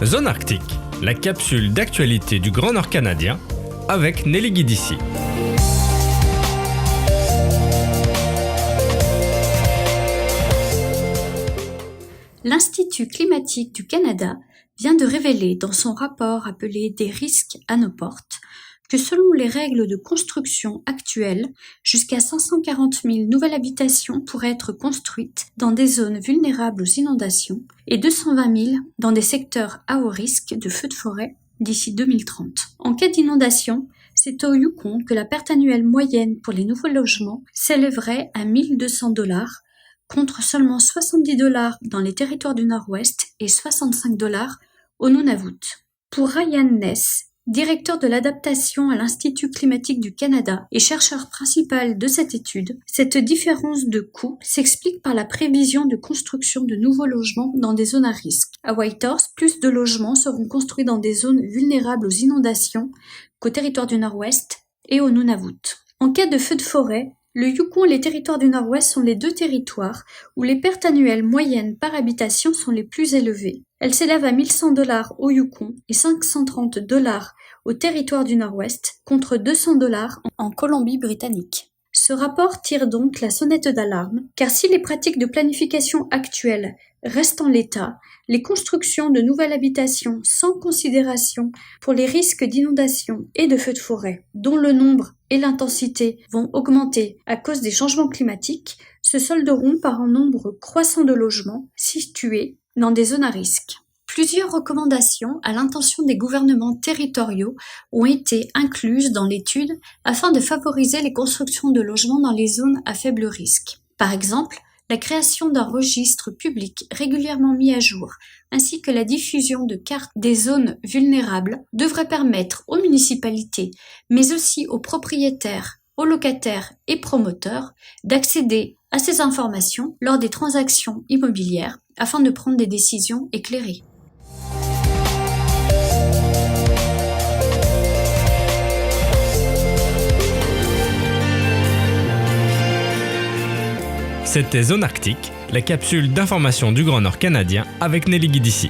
Zone Arctique, la capsule d'actualité du Grand Nord canadien avec Nelly Guidici. L'Institut climatique du Canada vient de révéler dans son rapport appelé « Des risques à nos portes » que selon les règles de construction actuelles, jusqu'à 540 000 nouvelles habitations pourraient être construites dans des zones vulnérables aux inondations et 220 000 dans des secteurs à haut risque de feux de forêt d'ici 2030. En cas d'inondation, c'est au Yukon que la perte annuelle moyenne pour les nouveaux logements s'élèverait à 1 200 $, contre seulement 70 $ dans les territoires du Nord-Ouest et 65 $ au Nunavut. Pour Ryan Ness, directeur de l'adaptation à l'Institut climatique du Canada et chercheur principal de cette étude, cette différence de coût s'explique par la prévision de construction de nouveaux logements dans des zones à risque. À Whitehorse, plus de logements seront construits dans des zones vulnérables aux inondations qu'au territoire du Nord-Ouest et au Nunavut. En cas de feu de forêt, le Yukon et les territoires du Nord-Ouest sont les deux territoires où les pertes annuelles moyennes par habitation sont les plus élevées. Elles s'élèvent à 1 100 $ au Yukon et 530 $ au territoire du Nord-Ouest, contre 200 $ en Colombie-Britannique. Ce rapport tire donc la sonnette d'alarme, car si les pratiques de planification actuelles restent en l'état, les constructions de nouvelles habitations sans considération pour les risques d'inondation et de feux de forêt, dont le nombre et l'intensité vont augmenter à cause des changements climatiques, se solderont par un nombre croissant de logements situés dans des zones à risque. Plusieurs recommandations à l'intention des gouvernements territoriaux ont été incluses dans l'étude afin de favoriser les constructions de logements dans les zones à faible risque. Par exemple, la création d'un registre public régulièrement mis à jour, ainsi que la diffusion de cartes des zones vulnérables, devrait permettre aux municipalités, mais aussi aux propriétaires, aux locataires et promoteurs, d'accéder à ces informations lors des transactions immobilières afin de prendre des décisions éclairées. C'était Zone Arctique, la capsule d'information du Grand Nord canadien avec Nelly Guidici.